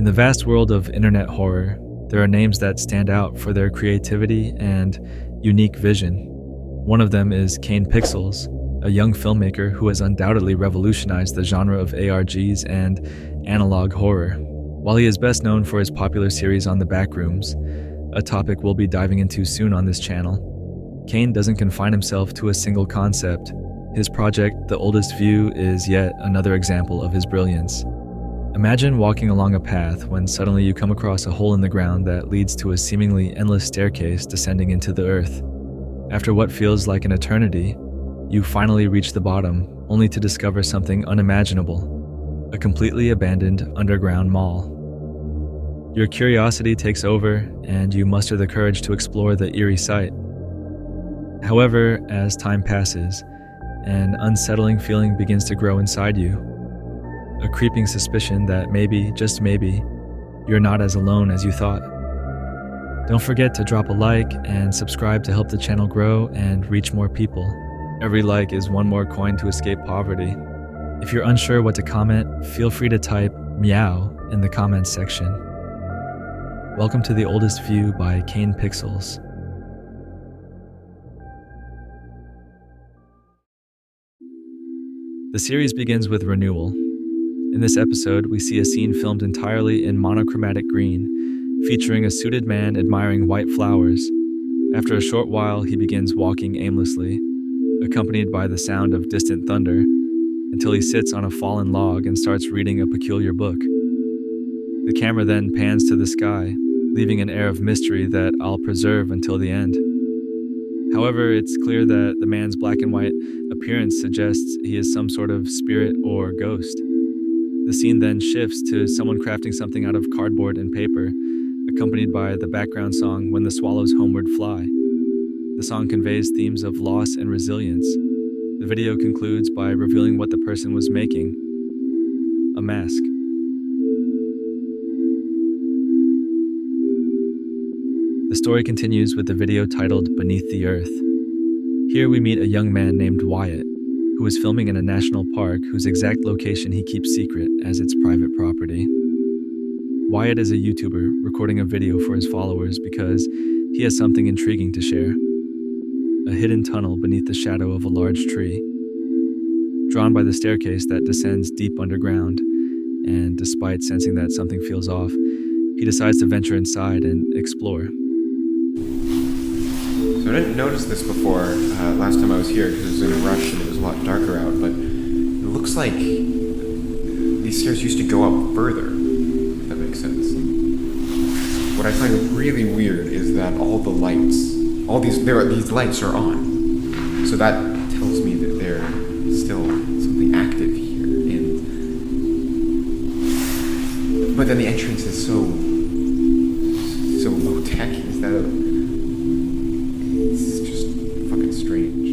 In the vast world of internet horror, there are names that stand out for their creativity and unique vision. One of them is Kane Pixels, a young filmmaker who has undoubtedly revolutionized the genre of ARGs and analog horror. While he is best known for his popular series on the Backrooms, a topic we'll be diving into soon on this channel, Kane doesn't confine himself to a single concept. His project, The Oldest View, is yet another example of his brilliance. Imagine walking along a path when suddenly you come across a hole in the ground that leads to a seemingly endless staircase descending into the earth. After what feels like an eternity, you finally reach the bottom, only to discover something unimaginable: a completely abandoned underground mall. Your curiosity takes over, and you muster the courage to explore the eerie sight. However, as time passes, an unsettling feeling begins to grow inside you. A creeping suspicion that maybe, just maybe, you're not as alone as you thought. Don't forget to drop a like and subscribe to help the channel grow and reach more people. Every like is one more coin to escape poverty. If you're unsure what to comment, feel free to type meow in the comments section. Welcome to The Oldest View by Kane Pixels. The series begins with Renewal. In this episode, we see a scene filmed entirely in monochromatic green, featuring a suited man admiring white flowers. After a short while, he begins walking aimlessly, accompanied by the sound of distant thunder, until he sits on a fallen log and starts reading a peculiar book. The camera then pans to the sky, leaving an air of mystery that I'll preserve until the end. However, it's clear that the man's black and white appearance suggests he is some sort of spirit or ghost. The scene then shifts to someone crafting something out of cardboard and paper, accompanied by the background song When the Swallows Homeward Fly. The song conveys themes of loss and resilience. The video concludes by revealing what the person was making: a mask. The story continues with the video titled Beneath the Earth. Here we meet a young man named Wyatt, who is filming in a national park whose exact location he keeps secret as its private property. Wyatt is a YouTuber recording a video for his followers because he has something intriguing to share: a hidden tunnel beneath the shadow of a large tree. Drawn by the staircase that descends deep underground, and despite sensing that something feels off, he decides to venture inside and explore. So I didn't notice this before last time I was here because it was in a rush and it was a lot darker out, but it looks like these stairs used to go up further, if that makes sense. What I find really weird is that all the lights, these lights are on. So that tells me that there's still something active here. But then the entrance is so low tech. It's just fucking strange.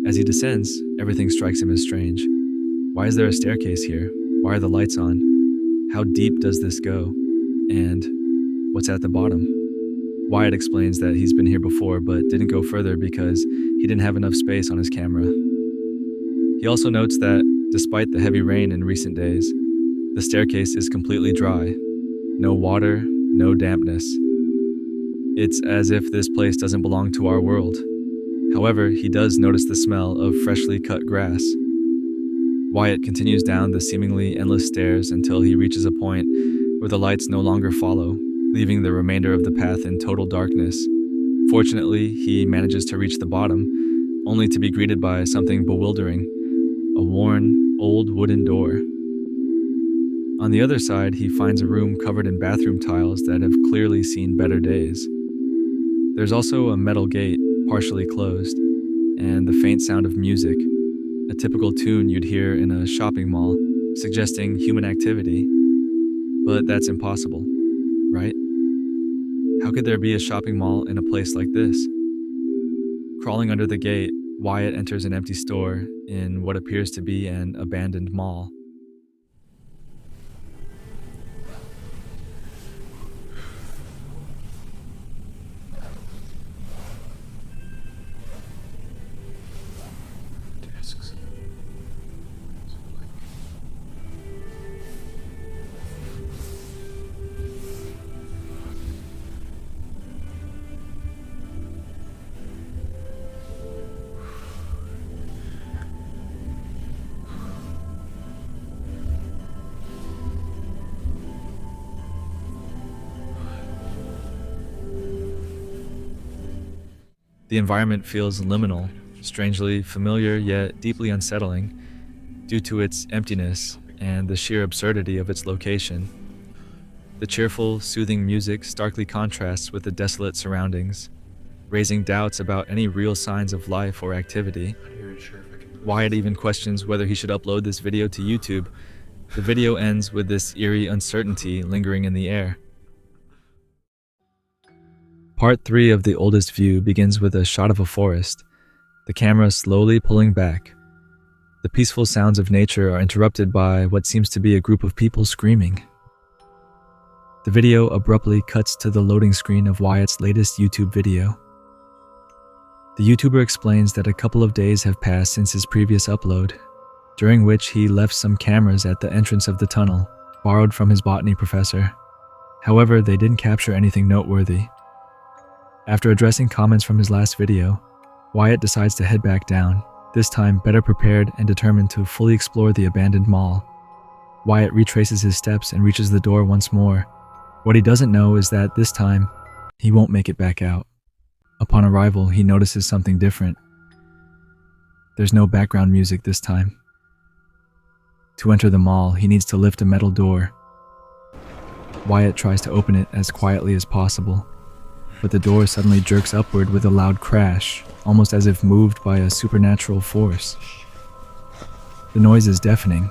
As he descends, everything strikes him as strange. Why is there a staircase here? Why are the lights on? How deep does this go? And what's at the bottom? Wyatt explains that he's been here before but didn't go further because he didn't have enough space on his camera. He also notes that, despite the heavy rain in recent days, the staircase is completely dry. No water, no dampness. It's as if this place doesn't belong to our world. However, he does notice the smell of freshly cut grass. Wyatt continues down the seemingly endless stairs until he reaches a point where the lights no longer follow, leaving the remainder of the path in total darkness. Fortunately, he manages to reach the bottom, only to be greeted by something bewildering: a worn, old wooden door. On the other side, he finds a room covered in bathroom tiles that have clearly seen better days. There's also a metal gate, partially closed, and the faint sound of music, a typical tune you'd hear in a shopping mall, suggesting human activity. But that's impossible, right? How could there be a shopping mall in a place like this? Crawling under the gate, Wyatt enters an empty store in what appears to be an abandoned mall. The environment feels liminal, strangely familiar yet deeply unsettling due to its emptiness and the sheer absurdity of its location. The cheerful, soothing music starkly contrasts with the desolate surroundings, raising doubts about any real signs of life or activity. Wyatt even questions whether he should upload this video to YouTube. The video ends with this eerie uncertainty lingering in the air. Part 3 of The Oldest View begins with a shot of a forest, the camera slowly pulling back. The peaceful sounds of nature are interrupted by what seems to be a group of people screaming. The video abruptly cuts to the loading screen of Wyatt's latest YouTube video. The YouTuber explains that a couple of days have passed since his previous upload, during which he left some cameras at the entrance of the tunnel, borrowed from his botany professor. However, they didn't capture anything noteworthy. After addressing comments from his last video, Wyatt decides to head back down, this time better prepared and determined to fully explore the abandoned mall. Wyatt retraces his steps and reaches the door once more. What he doesn't know is that this time, he won't make it back out. Upon arrival, he notices something different. There's no background music this time. To enter the mall, he needs to lift a metal door. Wyatt tries to open it as quietly as possible, but the door suddenly jerks upward with a loud crash, almost as if moved by a supernatural force. The noise is deafening,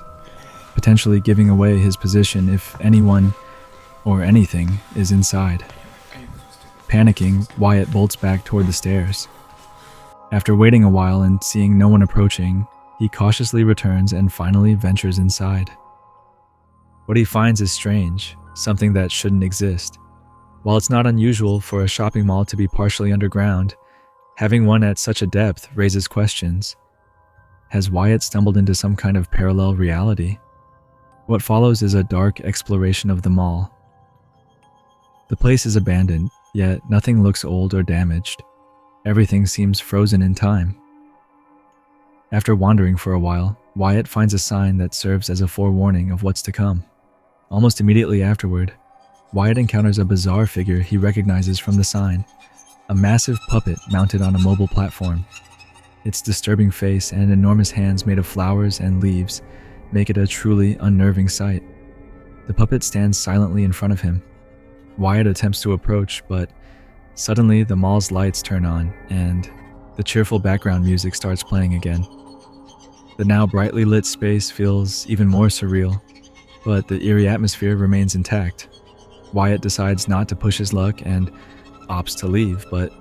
potentially giving away his position if anyone or anything is inside. Panicking, Wyatt bolts back toward the stairs. After waiting a while and seeing no one approaching, he cautiously returns and finally ventures inside. What he finds is strange, something that shouldn't exist. While it's not unusual for a shopping mall to be partially underground, having one at such a depth raises questions. Has Wyatt stumbled into some kind of parallel reality? What follows is a dark exploration of the mall. The place is abandoned, yet nothing looks old or damaged. Everything seems frozen in time. After wandering for a while, Wyatt finds a sign that serves as a forewarning of what's to come. Almost immediately afterward, Wyatt encounters a bizarre figure he recognizes from the sign, a massive puppet mounted on a mobile platform. Its disturbing face and enormous hands made of flowers and leaves make it a truly unnerving sight. The puppet stands silently in front of him. Wyatt attempts to approach, but suddenly the mall's lights turn on and the cheerful background music starts playing again. The now brightly lit space feels even more surreal, but the eerie atmosphere remains intact. Wyatt decides not to push his luck and opts to leave, but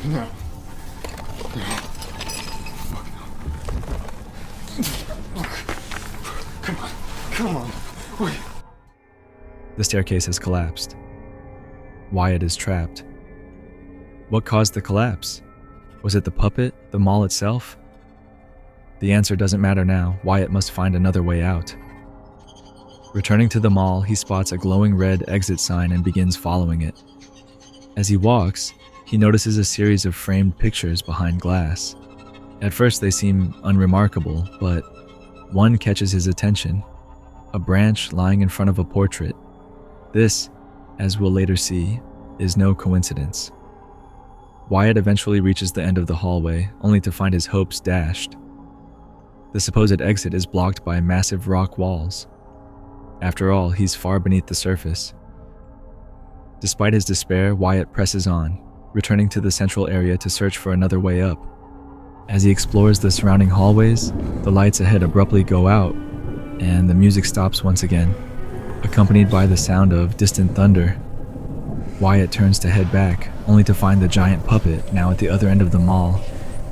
No. Come on. Wait. the staircase has collapsed. Wyatt is trapped. What caused the collapse? Was it the puppet, the mall itself? The answer doesn't matter now. Wyatt must find another way out. Returning to the mall, he spots a glowing red exit sign and begins following it. As he walks, he notices a series of framed pictures behind glass. At first they seem unremarkable, but one catches his attention, a branch lying in front of a portrait. This, as we'll later see, is no coincidence. Wyatt eventually reaches the end of the hallway, only to find his hopes dashed. The supposed exit is blocked by massive rock walls. After all, he's far beneath the surface. Despite his despair, Wyatt presses on, returning to the central area to search for another way up. As he explores the surrounding hallways, the lights ahead abruptly go out, and the music stops once again, accompanied by the sound of distant thunder. Wyatt turns to head back, only to find the giant puppet, now at the other end of the mall,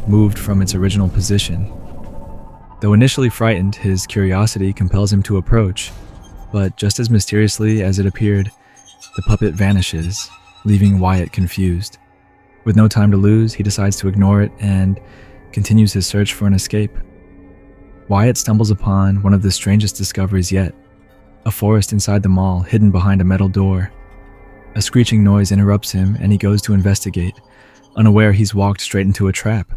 moved from its original position. Though initially frightened, his curiosity compels him to approach, but just as mysteriously as it appeared, the puppet vanishes, leaving Wyatt confused. With no time to lose, he decides to ignore it and continues his search for an escape. Wyatt stumbles upon one of the strangest discoveries yet, a forest inside the mall hidden behind a metal door. A screeching noise interrupts him and he goes to investigate, unaware he's walked straight into a trap.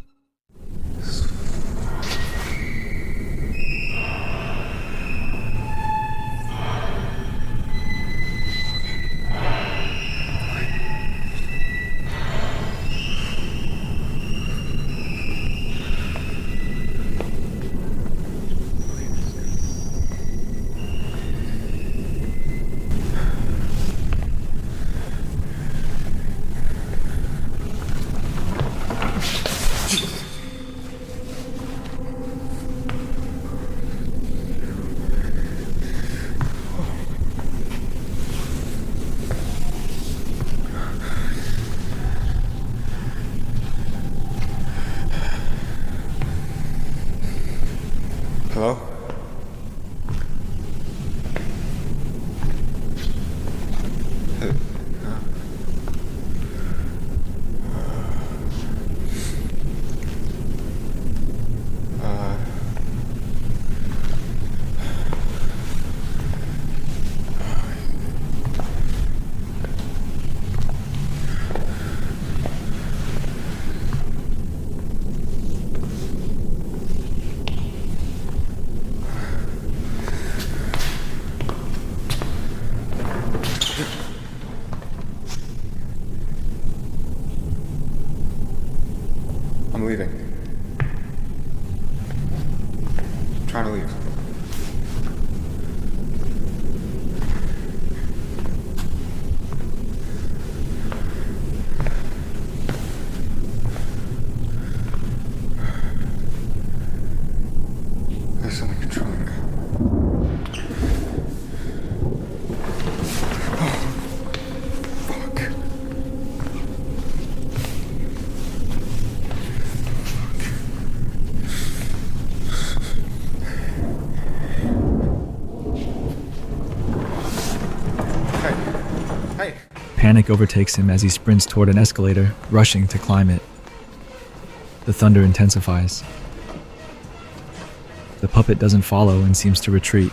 Hello? I'm leaving. I'm trying to leave. There's something controlling me. Panic overtakes him as he sprints toward an escalator, rushing to climb it. The thunder intensifies. The puppet doesn't follow and seems to retreat.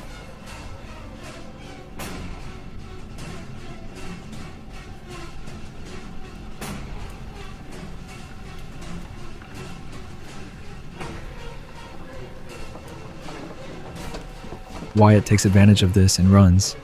Wyatt takes advantage of this and runs.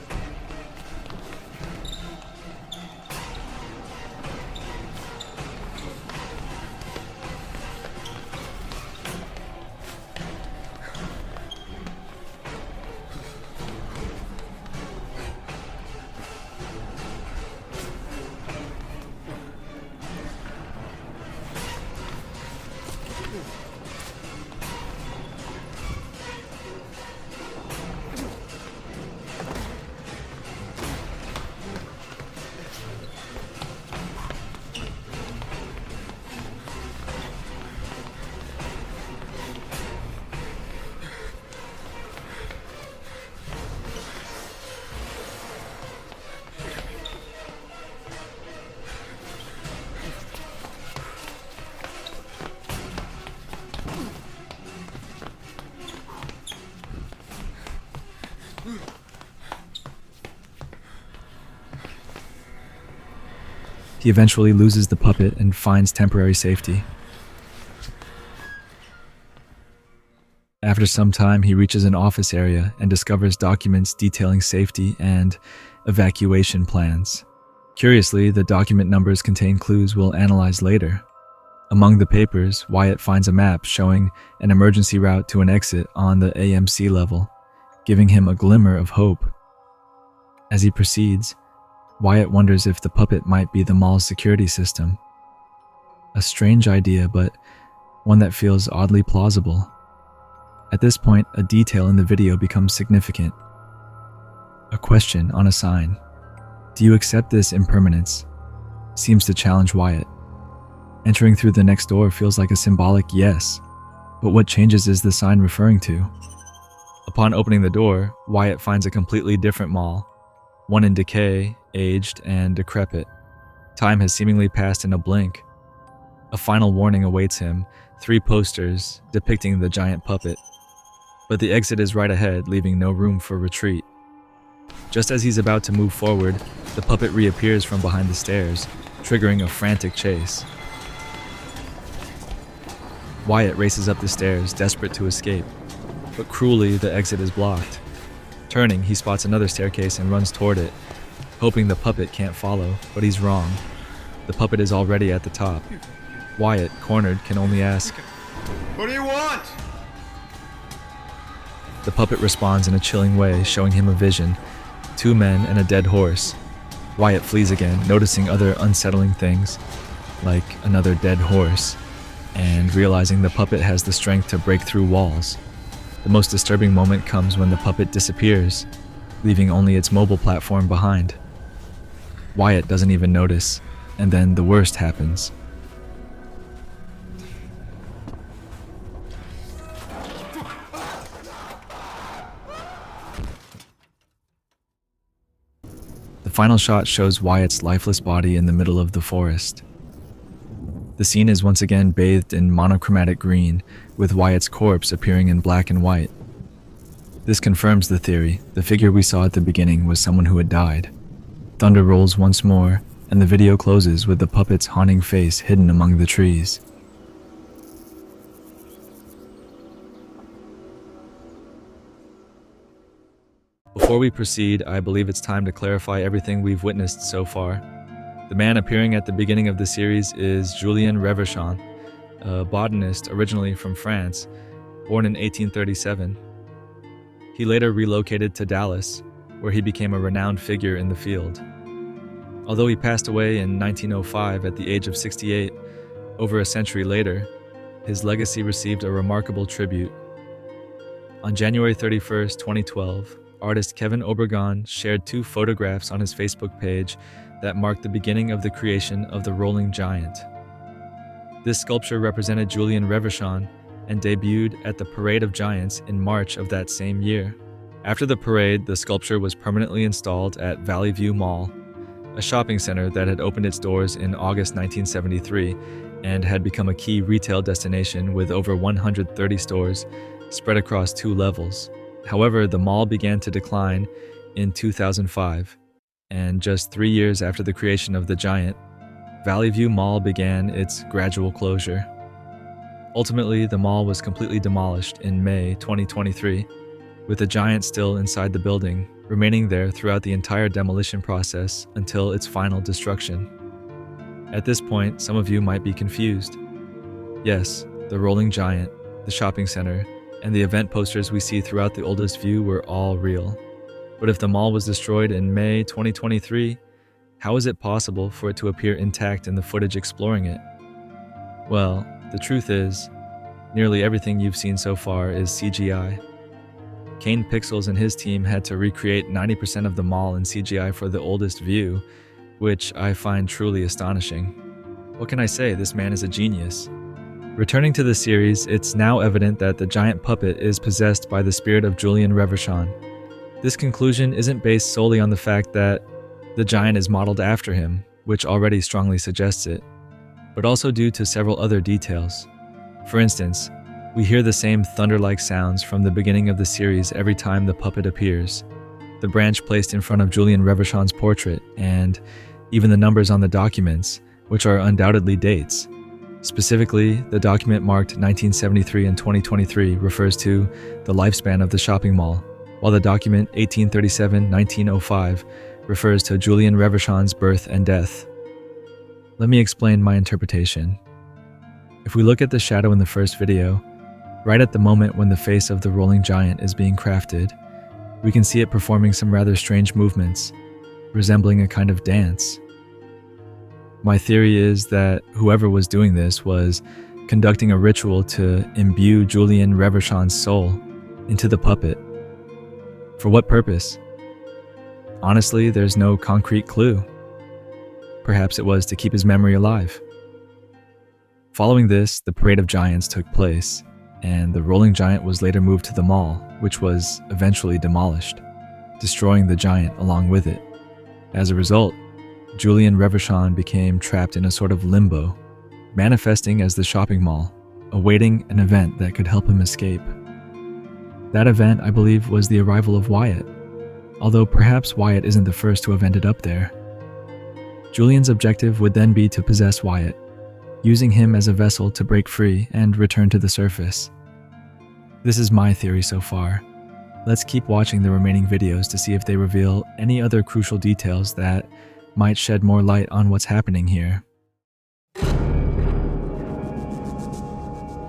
He eventually loses the puppet and finds temporary safety. After some time, he reaches an office area and discovers documents detailing safety and evacuation plans. Curiously, the document numbers contain clues we'll analyze later. Among the papers, Wyatt finds a map showing an emergency route to an exit on the AMC level, giving him a glimmer of hope. As he proceeds, Wyatt wonders if the puppet might be the mall's security system. A strange idea, but one that feels oddly plausible. At this point, a detail in the video becomes significant. A question on a sign. "Do you accept this impermanence?" seems to challenge Wyatt. Entering through the next door feels like a symbolic yes. But what changes is the sign referring to? Upon opening the door, Wyatt finds a completely different mall, one in decay, aged, and decrepit. Time has seemingly passed in a blink. A final warning awaits him, 3 posters depicting the giant puppet. But the exit is right ahead, leaving no room for retreat. Just as he's about to move forward, the puppet reappears from behind the stairs, triggering a frantic chase. Wyatt races up the stairs, desperate to escape, but cruelly the exit is blocked. Turning, he spots another staircase and runs toward it, hoping the puppet can't follow, but he's wrong. The puppet is already at the top. Wyatt, cornered, can only ask, What do you want? The puppet responds in a chilling way, showing him a vision, 2 men and a dead horse. Wyatt flees again, noticing other unsettling things, like another dead horse, and realizing the puppet has the strength to break through walls. The most disturbing moment comes when the puppet disappears, leaving only its mobile platform behind. Wyatt doesn't even notice, and then the worst happens. The final shot shows Wyatt's lifeless body in the middle of the forest. The scene is once again bathed in monochromatic green, with Wyatt's corpse appearing in black and white. This confirms the theory. The figure we saw at the beginning was someone who had died. Thunder rolls once more, and the video closes with the puppet's haunting face hidden among the trees. Before we proceed, I believe it's time to clarify everything we've witnessed so far. The man appearing at the beginning of the series is Julien Reverchon, a botanist originally from France, born in 1837. He later relocated to Dallas, where he became a renowned figure in the field. Although he passed away in 1905 at the age of 68, over a century later, his legacy received a remarkable tribute. On January 31st, 2012, artist Kevin Obregon shared 2 photographs on his Facebook page that marked the beginning of the creation of the Rolling Giant. This sculpture represented Julien Reverchon and debuted at the Parade of Giants in March of that same year. After the parade, the sculpture was permanently installed at Valley View Mall, a shopping center that had opened its doors in August 1973 and had become a key retail destination with over 130 stores spread across 2 levels. However, the mall began to decline in 2005, and just 3 years after the creation of the Giant, Valley View Mall began its gradual closure. Ultimately, the mall was completely demolished in May 2023, with the Giant still inside the building, remaining there throughout the entire demolition process until its final destruction. At this point, some of you might be confused. Yes, the Rolling Giant, the shopping center, and the event posters we see throughout the oldest view were all real. But if the mall was destroyed in May 2023, how is it possible for it to appear intact in the footage exploring it? Well, the truth is, nearly everything you've seen so far is CGI. Kane Pixels and his team had to recreate 90% of the mall in CGI for the oldest view, which I find truly astonishing. What can I say? This man is a genius. Returning to the series, it's now evident that the giant puppet is possessed by the spirit of Julien Reverchon. This conclusion isn't based solely on the fact that the giant is modeled after him, which already strongly suggests it, but also due to several other details. For instance, we hear the same thunder-like sounds from the beginning of the series every time the puppet appears, the branch placed in front of Julien Reverchon's portrait, and even the numbers on the documents, which are undoubtedly dates. Specifically, the document marked 1973 and 2023 refers to the lifespan of the shopping mall, while the document 1837-1905 refers to Julien Reverchon's birth and death. Let me explain my interpretation. If we look at the shadow in the first video, right at the moment when the face of the rolling giant is being crafted, we can see it performing some rather strange movements, resembling a kind of dance. My theory is that whoever was doing this was conducting a ritual to imbue Julien Reverchon's soul into the puppet. For what purpose? Honestly, there's no concrete clue. Perhaps it was to keep his memory alive. Following this, the Parade of Giants took place. and the rolling giant was later moved to the mall, which was eventually demolished, destroying the giant along with it. As a result, Julian Reverchon became trapped in a sort of limbo, manifesting as the shopping mall, awaiting an event that could help him escape. That event, I believe, was the arrival of Wyatt, although perhaps Wyatt isn't the first to have ended up there. Julian's objective would then be to possess Wyatt, using him as a vessel to break free and return to the surface. This is my theory so far. Let's keep watching the remaining videos to see if they reveal any other crucial details that might shed more light on what's happening here.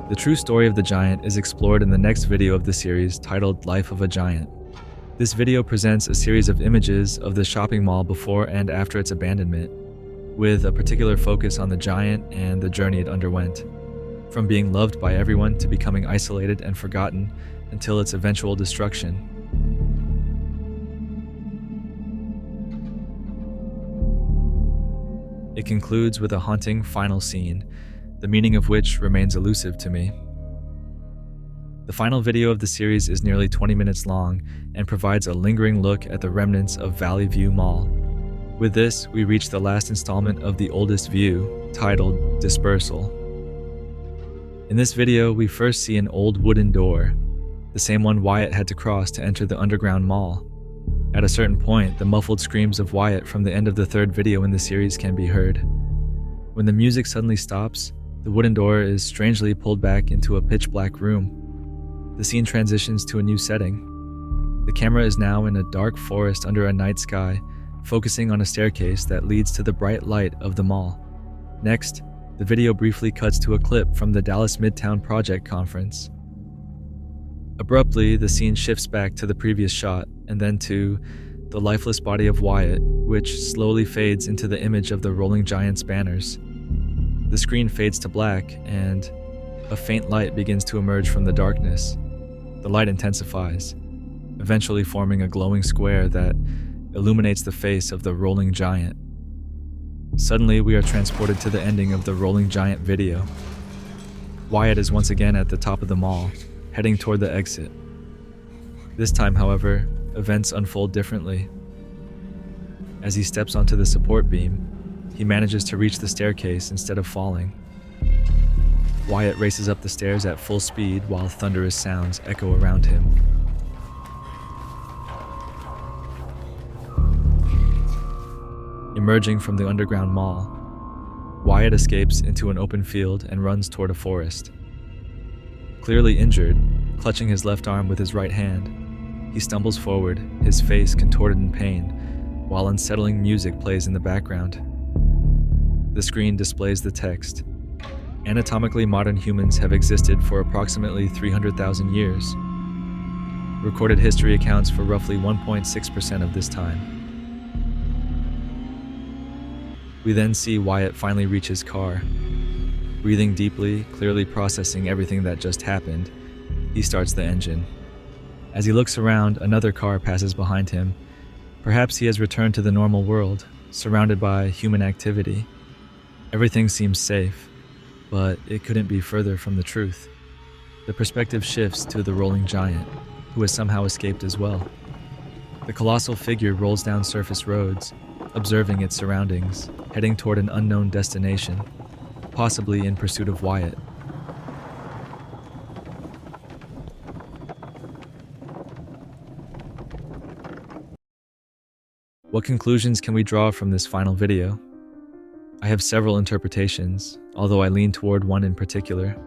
The true story of the giant is explored in the next video of the series titled Life of a Giant. This video presents a series of images of the shopping mall before and after its abandonment, with a particular focus on the giant and the journey it underwent, from being loved by everyone to becoming isolated and forgotten until its eventual destruction. It concludes with a haunting final scene, the meaning of which remains elusive to me. The final video of the series is nearly 20 minutes long and provides a lingering look at the remnants of Valley View Mall. With this, we reach the last installment of the oldest view, titled Dispersal. In this video, we first see an old wooden door, the same one Wyatt had to cross to enter the underground mall. At a certain point, the muffled screams of Wyatt from the end of the third video in the series can be heard. When the music suddenly stops, the wooden door is strangely pulled back into a pitch-black room. The scene transitions to a new setting. The camera is now in a dark forest under a night sky, focusing on a staircase that leads to the bright light of the mall. Next, the video briefly cuts to a clip from the Dallas Midtown Project conference. Abruptly, the scene shifts back to the previous shot, and then to the lifeless body of Wyatt, which slowly fades into the image of the rolling giant's banners. The screen fades to black, and a faint light begins to emerge from the darkness. The light intensifies, eventually forming a glowing square that illuminates the face of the rolling giant. Suddenly, we are transported to the ending of the rolling giant video. Wyatt is once again at the top of the mall, heading toward the exit. This time, however, events unfold differently. As he steps onto the support beam, he manages to reach the staircase instead of falling. Wyatt races up the stairs at full speed while thunderous sounds echo around him. Emerging from the underground mall, Wyatt escapes into an open field and runs toward a forest. Clearly injured, clutching his left arm with his right hand, he stumbles forward, his face contorted in pain, while unsettling music plays in the background. The screen displays the text. Anatomically modern humans have existed for approximately 300,000 years. Recorded history accounts for roughly 1.6% of this time. We then see Wyatt finally reach his car. Breathing deeply, clearly processing everything that just happened, he starts the engine. As he looks around, another car passes behind him. Perhaps he has returned to the normal world, surrounded by human activity. Everything seems safe, but it couldn't be further from the truth. The perspective shifts to the rolling giant, who has somehow escaped as well. The colossal figure rolls down surface roads, observing its surroundings, heading toward an unknown destination, possibly in pursuit of Wyatt. What conclusions can we draw from this final video? I have several interpretations, although I lean toward one in particular.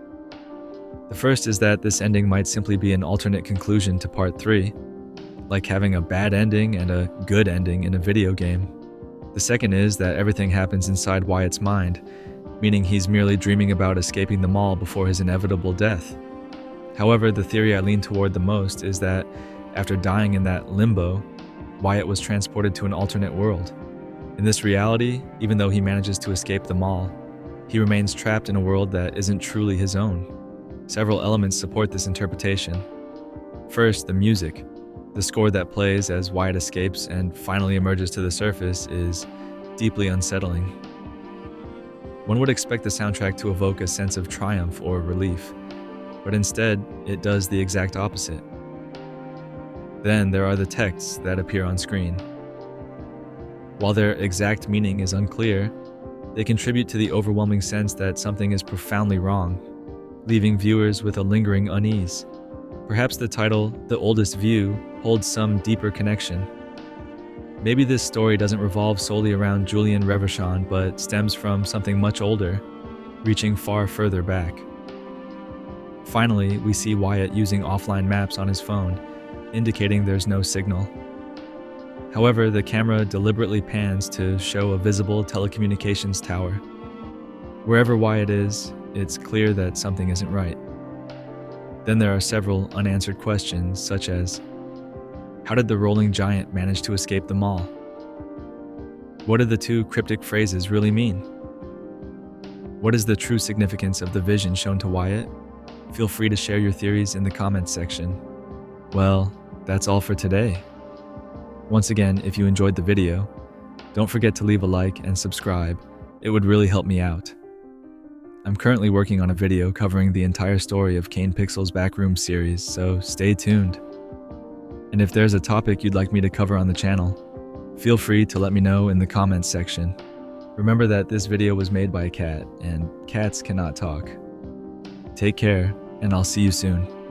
The first is that this ending might simply be an alternate conclusion to part 3, like having a bad ending and a good ending in a video game. The second is that everything happens inside Wyatt's mind, meaning he's merely dreaming about escaping the mall before his inevitable death. However, the theory I lean toward the most is that after dying in that limbo, Wyatt was transported to an alternate world. In this reality, even though he manages to escape the mall, he remains trapped in a world that isn't truly his own. Several elements support this interpretation. First, the music. The score that plays as Wyatt escapes and finally emerges to the surface is deeply unsettling. One would expect the soundtrack to evoke a sense of triumph or relief. but instead, it does the exact opposite. Then there are the texts that appear on screen. While their exact meaning is unclear, they contribute to the overwhelming sense that something is profoundly wrong, leaving viewers with a lingering unease. Perhaps the title, The Oldest View, holds some deeper connection. Maybe this story doesn't revolve solely around Julian Reverchon, but stems from something much older, reaching far further back. Finally, we see Wyatt using offline maps on his phone, indicating there's no signal. However, the camera deliberately pans to show a visible telecommunications tower. Wherever Wyatt is, it's clear that something isn't right. Then there are several unanswered questions, such as, how did the rolling giant manage to escape the mall? What do the two cryptic phrases really mean? What is the true significance of the vision shown to Wyatt? Feel free to share your theories in the comments section. Well, that's all for today. Once again, if you enjoyed the video, don't forget to leave a like and subscribe. It would really help me out. I'm currently working on a video covering the entire story of Kane Pixels' Backrooms series, so stay tuned. And if there's a topic you'd like me to cover on the channel, feel free to let me know in the comments section. Remember that this video was made by a cat, and cats cannot talk. Take care, and I'll see you soon.